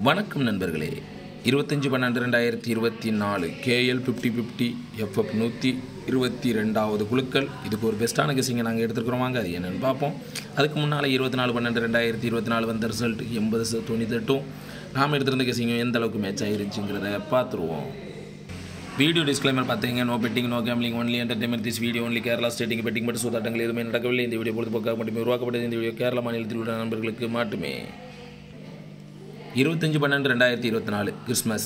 வணக்கம் நண்பர்களே. 25/12/2024 KL 50-50 FF 122வது குழுக்கள். இதுக்கு ஒரு பெஸ்ட்டான கெஸிங்கை நாங்கள் எடுத்துக்கிறோம். வாங்க அது என்னென்னு பார்ப்போம். அதுக்கு முன்னால் 24/12/2024 வந்த ரிசல்ட் 80-98 நாம் எடுத்திருந்த கெஸிங்கும் எந்த அளவுக்கு மேட்ச் ஆகிருச்சுங்கிறத பார்த்துருவோம். வீடியோ டிஸ்க்ளைமர் பார்த்தீங்க. No betting, no gambling, only entertainment. This video only Kerala stating betting மட்டும் சூதாட்டங்கள் எதுவுமே நடக்கவில்லை. இந்த வீடியோ பொழுதுபோக்காக மட்டுமே உருவாக்கப்பட்டது. இந்த வீடியோ கேரளா மாநிலத்தில் உள்ள நண்பர்களுக்கு மட்டுமே. 25/12/2024 கிறிஸ்மஸ்.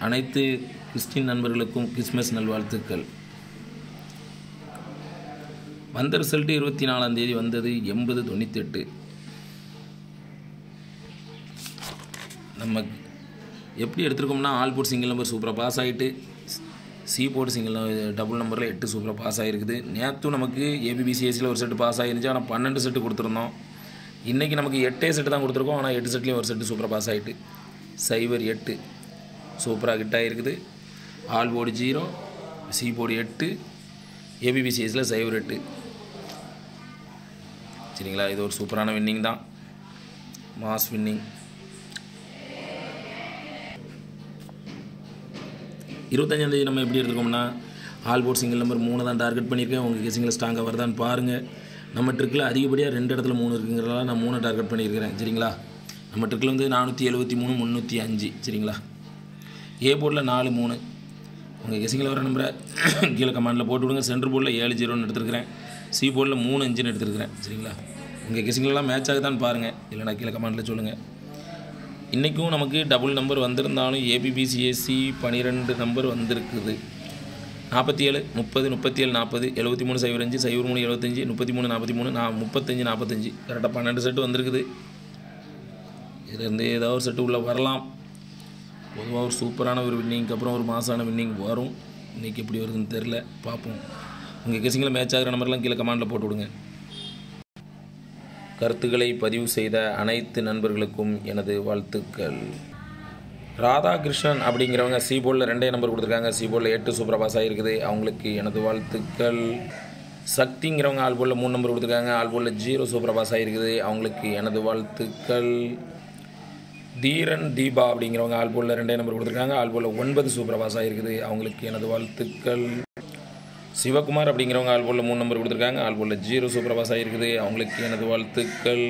அனைத்து கிறிஸ்டின் நண்பர்களுக்கும் கிறிஸ்மஸ் நல்வாழ்த்துக்கள். வந்த ரிசல்ட்டு 24ஆம் தேதி வந்தது 80-98. நம்ம எப்படி எடுத்துருக்கோம்னா, ஆல் போர்ட் சிங்கிள் நம்பர் சூப்பராக பாஸ் ஆகிட்டு, சி போர்ட் சிங்கிள் டபுள் நம்பரில் 8 சூப்பராக பாஸ் ஆகிருக்குது. நேற்றும் நமக்கு ஏபிபிசிஎஸ்சியில் ஒரு செட்டு பாஸ் ஆகிருந்துச்சு. ஆனால் 12 செட்டு கொடுத்துருந்தோம். இன்றைக்கி நமக்கு 8 செட்டு தான் கொடுத்துருக்கோம். ஆனால் 8 செட்லேயும் ஒரு செட்டு சூப்பராக பாஸ் ஆகிட்டு 0-8 சூப்பராக கிட்ட ஆகிருக்குது. All board 0, C board 8, ஏபிபிசிஎஸில் 0-8. சரிங்களா, இது ஒரு சூப்பரான வின்னிங் தான், மாஸ் வின்னிங். 25ஆம் தேதி நம்ம எப்படி எடுத்துருக்கோம்னா, ஆல் போர்ட் சிங்கிள் நம்பர் 3 தான் டார்கெட் பண்ணியிருக்கேன். உங்கள் கெஸிங்கில் ஸ்ட்ராங்காக வருதான்னு பாருங்கள். நம்ம ட்ரிக்கில் அதிகப்படியாக 2 இடத்துல 3 இருக்குங்கிறதால நான் 3 டார்கெட் பண்ணியிருக்கிறேன். சரிங்களா, நம்ம ட்ரிக்கில் வந்து 473, 305. சரிங்களா, ஏ போர்டில் 4-3. உங்கள் கெஸிங்கில் வர நம்பரை கீழே கமாண்டில் போட்டு விடுங்க. சென்ட்ரு போர்டில் 7-0ன்னு எடுத்துருக்கிறேன். சி போர்டில் 3-5ன்னு எடுத்துருக்கிறேன். சரிங்களா, உங்கள் கெஸிங்லாம் மேட்ச் ஆகுதான்னு பாருங்கள். இல்லைனா கீழே கமாண்டில் சொல்லுங்கள். இன்றைக்கும் நமக்கு டபுள் நம்பர் வந்திருந்தாலும் ஏபிபிசிஎஸ்சி 12 நம்பர் வந்திருக்குது. 47, 30, 37, 40, 73, 05, 03, 75, 33, 43, 35, 45. கரெக்டாக 12 செட்டு வந்திருக்குது. இதுலேருந்து ஏதாவது ஒரு செட்டு உள்ளே வரலாம். பொதுவாக ஒரு சூப்பரான ஒரு வின்னிங்க்கு அப்புறம் ஒரு மாசான வின்னிங் வரும். இன்றைக்கி எப்படி வருதுன்னு தெரில, பார்ப்போம். உங்கள் கெஸிங்கில் மேட்ச் ஆகிற நம்பர்லாம் கீழே கமாண்டில் போட்டு விடுங்க. கருத்துக்களை பதிவு செய்த அனைத்து நண்பர்களுக்கும் எனது வாழ்த்துக்கள். ராதாகிருஷ்ணன் அப்படிங்கிறவங்க சி போர்டில் 2 நம்பர் கொடுத்துருக்காங்க. சி போர்டில் 8 சூப்பராக பாஸ் ஆகிருக்குது. அவங்களுக்கு எனது வாழ்த்துக்கள். சக்திங்கிறவங்க ஆல் போர்டில் 3 நம்பர் கொடுத்துருக்காங்க. ஆல் போர்டில் 0 சூப்பராக பாஸ் ஆகிருக்குது. அவங்களுக்கு எனது வாழ்த்துக்கள். தீரன் தீபா அப்படிங்கிறவங்க ஆல் போர்டில் 2 நம்பர் கொடுத்துருக்காங்க. ஆல் போர்டில் 9 சூப்பராக பாஸ் ஆகிருக்குது. அவங்களுக்கு எனது வாழ்த்துக்கள். சிவகுமார் அப்படிங்கிறவங்க ஆல் போர்டில் 3 நம்பர் கொடுத்துருக்காங்க. ஆல் போர்டில் 0 சூப்பராக பாஸ் ஆகிருக்குது. அவங்களுக்கு எனது வாழ்த்துக்கள்.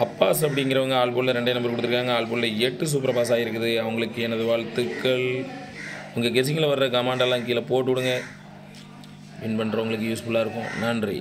அப்பாஸ் அப்படிங்கிறவங்க ஆல் போர்டில் 2 நம்பர் கொடுத்துருக்காங்க. ஆல் போர்டில் 8 சூப்பராக பாஸ் ஆகிருக்குது. அவங்களுக்கு எனது வாழ்த்துக்கள். உங்கள் கெஸிங்கில் வர்ற கமாண்டெல்லாம் கீழே போட்டு விடுங்க. வின் பண்ணுறவங்களுக்கு யூஸ்ஃபுல்லாக இருக்கும். நன்றி.